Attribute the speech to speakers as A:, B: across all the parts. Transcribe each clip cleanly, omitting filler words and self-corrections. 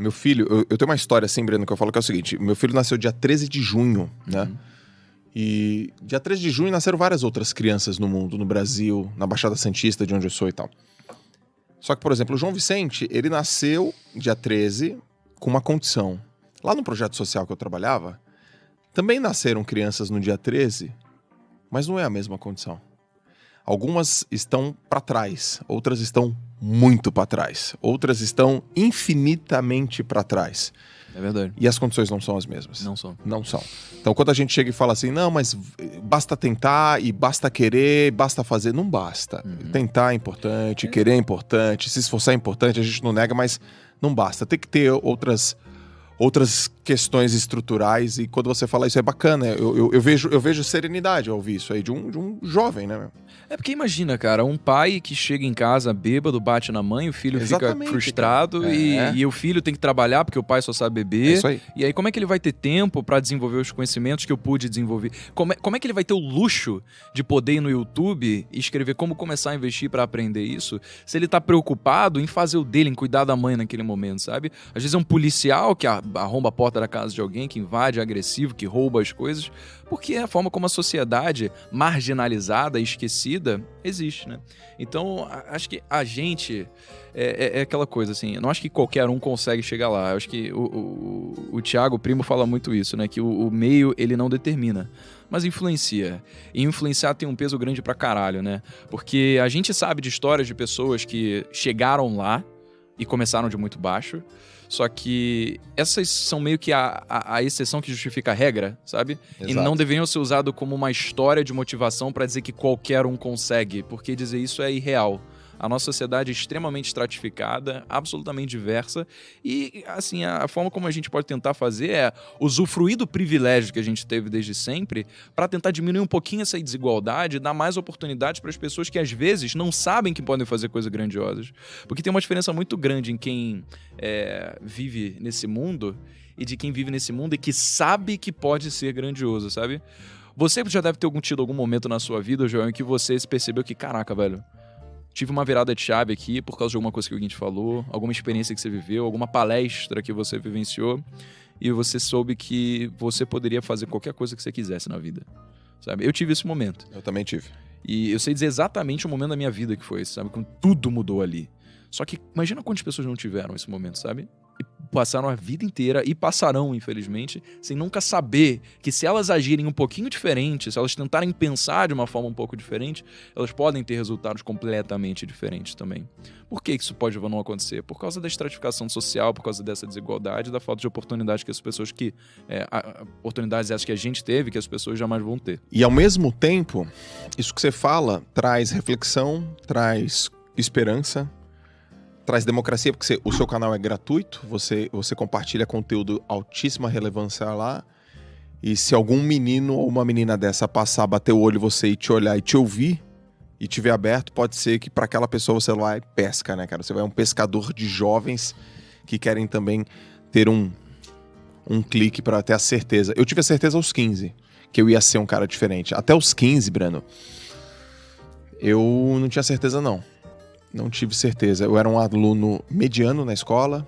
A: Meu filho, eu tenho uma história assim, Breno, que eu falo que é o seguinte. Meu filho nasceu dia 13 de junho, né? E dia 13 de junho nasceram várias outras crianças no mundo, no Brasil, na Baixada Santista, de onde eu sou e tal. Só que, por exemplo, o João Vicente, ele nasceu dia 13 com uma condição. Lá no projeto social que eu trabalhava, também nasceram crianças no dia 13, mas não é a mesma condição. Algumas estão para trás, outras estão muito para trás, outras estão infinitamente para trás.
B: É verdade.
A: E as condições não são as mesmas.
B: Não são.
A: Não são. Então, quando a gente chega e fala assim, não, mas basta tentar e basta querer, basta fazer, não basta. Tentar é importante, querer é importante, se esforçar é importante, a gente não nega, mas não basta. Tem que ter outras questões estruturais, e quando você fala isso é bacana. Eu vejo serenidade ao ouvir isso aí de um jovem, né?
B: É porque imagina, cara, um pai que chega em casa bêbado, bate na mãe, o filho
A: Exatamente,
B: fica frustrado e o filho tem que trabalhar porque o pai só sabe beber.
A: É isso aí.
B: E aí como é que ele vai ter tempo pra desenvolver os conhecimentos que eu pude desenvolver? Como é que ele vai ter o luxo de poder ir no YouTube e escrever como começar a investir pra aprender isso, se ele tá preocupado em fazer o dele, em cuidar da mãe naquele momento, sabe? Às vezes é um policial que arromba a porta da casa de alguém, que invade, é agressivo, que rouba as coisas, porque é a forma como a sociedade marginalizada e esquecida existe, né? Então, acho que a gente é aquela coisa, assim, eu não acho que qualquer um consegue chegar lá. Eu acho que o Thiago Primo fala muito isso, né? Que o meio, ele não determina, mas influencia. E influenciar tem um peso grande pra caralho, né? Porque a gente sabe de histórias de pessoas que chegaram lá e começaram de muito baixo. Só que essas são meio que a exceção que justifica a regra, sabe?
A: Exato.
B: E não deveriam ser usados como uma história de motivação pra dizer que qualquer um consegue, porque dizer isso é irreal. A nossa sociedade é extremamente estratificada, absolutamente diversa, e assim, a forma como a gente pode tentar fazer é usufruir do privilégio que a gente teve desde sempre para tentar diminuir um pouquinho essa desigualdade e dar mais oportunidades para as pessoas que às vezes não sabem que podem fazer coisas grandiosas. Porque tem uma diferença muito grande em quem vive nesse mundo e de quem vive nesse mundo e que sabe que pode ser grandioso, sabe? Você já deve ter tido algum momento na sua vida, João, em que você se percebeu que, caraca, velho, tive uma virada de chave aqui por causa de alguma coisa que alguém te falou, alguma experiência que você viveu, alguma palestra que você vivenciou e você soube que você poderia fazer qualquer coisa que você quisesse na vida, sabe? Eu tive esse momento.
A: Eu também tive.
B: E eu sei dizer exatamente o momento da minha vida que foi esse, sabe? Quando tudo mudou ali. Só que imagina quantas pessoas não tiveram esse momento, sabe? E passaram a vida inteira, e passarão, infelizmente, sem nunca saber que se elas agirem um pouquinho diferente, se elas tentarem pensar de uma forma um pouco diferente, elas podem ter resultados completamente diferentes também. Por que isso pode não acontecer? Por causa da estratificação social, por causa dessa desigualdade, da falta de oportunidade que as pessoas oportunidades essas que a gente teve, que as pessoas jamais vão ter.
A: E ao mesmo tempo, isso que você fala traz reflexão, traz esperança, traz democracia, porque o seu canal é gratuito, você compartilha conteúdo altíssima relevância lá, e se algum menino ou uma menina dessa passar, bater o olho em você e te olhar e te ouvir, e te ver aberto, pode ser que para aquela pessoa você vai e pesca, né, cara? Você vai um pescador de jovens que querem também ter um clique para ter a certeza. Eu tive a certeza aos 15 que eu ia ser um cara diferente. Até os 15, Breno, eu não tinha certeza, não. Não tive certeza. Eu era um aluno mediano na escola,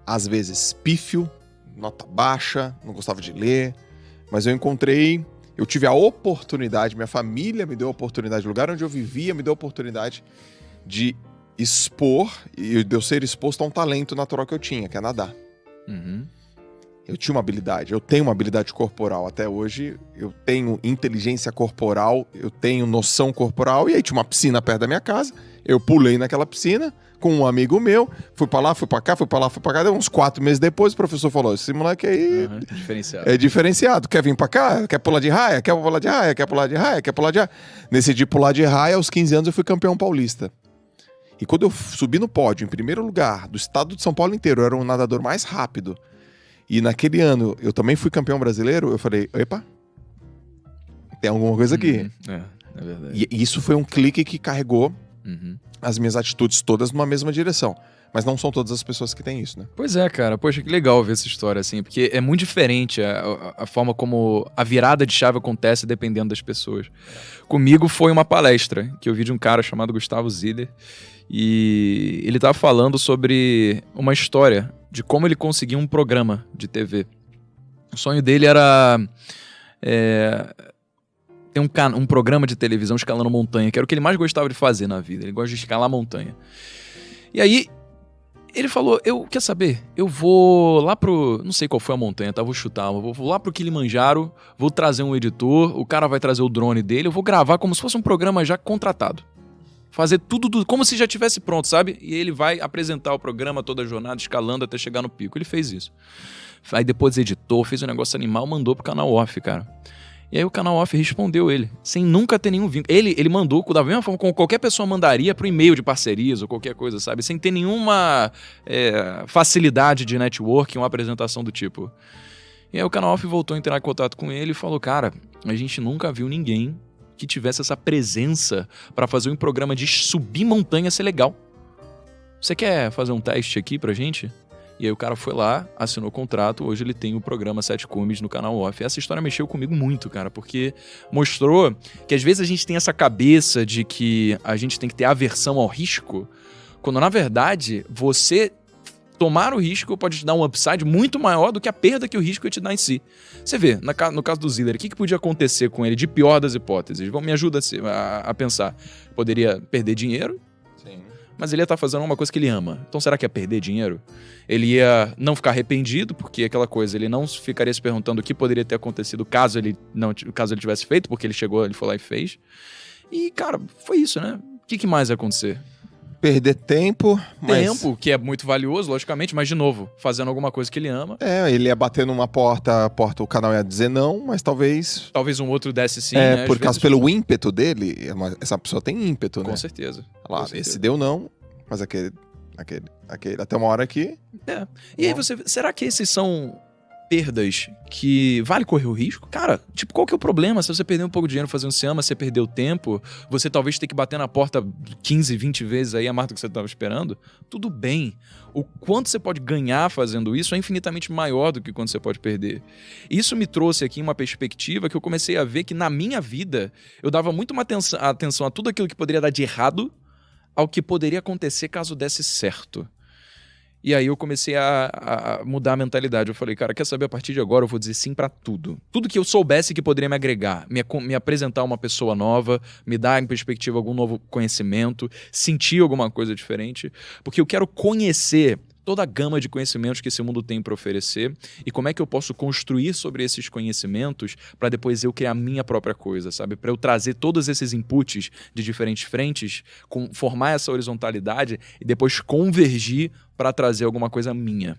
A: às vezes pífio, nota baixa, não gostava de ler, mas eu tive a oportunidade, minha família me deu a oportunidade, o lugar onde eu vivia me deu a oportunidade de expor, e de eu ser exposto a um talento natural que eu tinha, que é nadar. Eu tinha uma habilidade, eu tenho uma habilidade corporal até hoje, eu tenho inteligência corporal, eu tenho noção corporal, e aí tinha uma piscina perto da minha casa, eu pulei naquela piscina com um amigo meu, fui pra lá, fui pra cá, fui pra lá, fui pra cá, deu uns 4 meses depois o professor falou, esse moleque aí é diferenciado, quer vir pra cá, quer pular de raia, quer pular de raia, quer pular de raia, quer pular de raia. Decidi pular de raia, aos 15 anos eu fui campeão paulista. E quando eu subi no pódio, em primeiro lugar, do estado de São Paulo inteiro, eu era o nadador mais rápido, e naquele ano eu também fui campeão brasileiro, eu falei, epa, tem alguma coisa aqui.
B: É verdade.
A: E isso foi um clique que carregou as minhas atitudes todas numa mesma direção. Mas não são todas as pessoas que têm isso, né?
B: Pois é, cara. Poxa, que legal ver essa história, assim. Porque é muito diferente a forma como a virada de chave acontece dependendo das pessoas. Comigo foi uma palestra que eu vi de um cara chamado Gustavo Ziller. E ele tava falando sobre uma história de como ele conseguia um programa de TV. O sonho dele era ter um programa de televisão escalando montanha, que era o que ele mais gostava de fazer na vida. Ele gosta de escalar montanha. E aí, ele falou, quer saber? Eu vou lá pro... Não sei qual foi a montanha, tá? Vou chutar. Vou lá pro Kilimanjaro, vou trazer um editor, o cara vai trazer o drone dele, eu vou gravar como se fosse um programa já contratado. Fazer tudo como se já tivesse pronto, sabe? E ele vai apresentar o programa, toda a jornada, escalando até chegar no pico. Ele fez isso. Aí depois editou, fez um negócio animal, mandou pro canal Off, cara. E aí o canal Off respondeu ele, sem nunca ter nenhum vínculo. Ele mandou da mesma forma como qualquer pessoa mandaria pro e-mail de parcerias ou qualquer coisa, sabe? Sem ter nenhuma facilidade de networking, uma apresentação do tipo. E aí o canal Off voltou a entrar em contato com ele e falou, cara, a gente nunca viu ninguém que tivesse essa presença para fazer um programa de subir montanha ser legal. Você quer fazer um teste aqui pra gente? E aí o cara foi lá, assinou o contrato, hoje ele tem o programa 7 Cumes no canal Off. Essa história mexeu comigo muito, cara, porque mostrou que às vezes a gente tem essa cabeça de que a gente tem que ter aversão ao risco, quando na verdade você tomar o risco pode te dar um upside muito maior do que a perda que o risco ia te dar em si. Você vê, no caso do Ziller, o que podia acontecer com ele de pior das hipóteses? Me ajuda a pensar. Poderia perder dinheiro,
A: Sim.
B: mas ele ia estar fazendo uma coisa que ele ama. Então será que ia perder dinheiro? Ele ia não ficar arrependido, porque aquela coisa, ele não ficaria se perguntando o que poderia ter acontecido caso ele tivesse feito, porque ele foi lá e fez. E, cara, foi isso, né? O que mais ia acontecer?
A: Perder tempo, mas...
B: Tempo, que é muito valioso, logicamente, mas, de novo, fazendo alguma coisa que ele ama.
A: Ele ia bater numa porta, o canal ia dizer não, mas talvez...
B: Talvez um outro desse sim, né?
A: Por causa pelo ímpeto dele, essa pessoa tem ímpeto, né?
B: Com certeza.
A: Lá, esse deu não, mas aquele até uma hora que...
B: E aí será que esses são perdas que vale correr o risco? Cara, tipo, qual que é o problema? Se você perder um pouco de dinheiro fazendo cinema, você perdeu tempo, você talvez tenha que bater na porta 15, 20 vezes aí a mais do que você estava esperando, tudo bem. O quanto você pode ganhar fazendo isso é infinitamente maior do que quanto você pode perder. Isso me trouxe aqui uma perspectiva que eu comecei a ver que na minha vida eu dava muito uma atenção a tudo aquilo que poderia dar de errado ao que poderia acontecer caso desse certo. E aí eu comecei a mudar a mentalidade. Eu falei, cara, quer saber? A partir de agora eu vou dizer sim pra tudo. Tudo que eu soubesse que poderia me agregar, me apresentar uma pessoa nova, me dar em perspectiva algum novo conhecimento, sentir alguma coisa diferente. Porque eu quero conhecer toda a gama de conhecimentos que esse mundo tem para oferecer e como é que eu posso construir sobre esses conhecimentos para depois eu criar a minha própria coisa, sabe? Para eu trazer todos esses inputs de diferentes frentes, formar essa horizontalidade e depois convergir para trazer alguma coisa minha.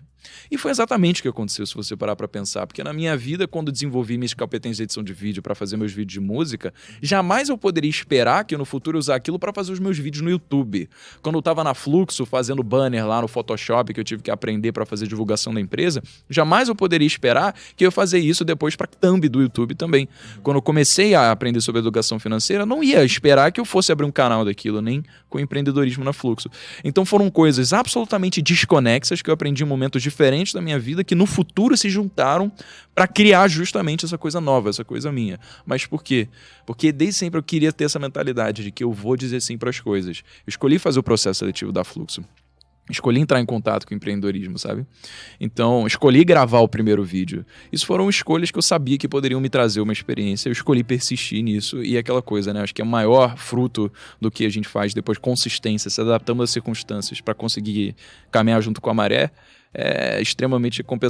B: E foi exatamente o que aconteceu, se você parar para pensar, porque na minha vida, quando desenvolvi minhas competências de edição de vídeo para fazer meus vídeos de música, jamais eu poderia esperar que no futuro eu usar aquilo para fazer os meus vídeos no YouTube. Quando eu estava na Fluxo fazendo banner lá no Photoshop, que eu tive que aprender para fazer divulgação da empresa, jamais eu poderia esperar que eu ia fazer isso depois para thumb do YouTube também. Quando eu comecei a aprender sobre educação financeira, não ia esperar que eu fosse abrir um canal daquilo, nem com empreendedorismo na Fluxo. Então foram coisas absolutamente desconexas que eu aprendi em momentos diferentes da minha vida que no futuro se juntaram para criar justamente essa coisa nova, essa coisa minha. Mas por quê? Porque desde sempre eu queria ter essa mentalidade de que eu vou dizer sim para as coisas. Eu escolhi fazer o processo seletivo da Fluxo. Escolhi entrar em contato com o empreendedorismo, sabe? Então, escolhi gravar o primeiro vídeo. Isso foram escolhas que eu sabia que poderiam me trazer uma experiência. Eu escolhi persistir nisso e aquela coisa, né? Acho que é o maior fruto do que a gente faz depois, consistência, se adaptando às circunstâncias para conseguir caminhar junto com a maré, é extremamente compensador.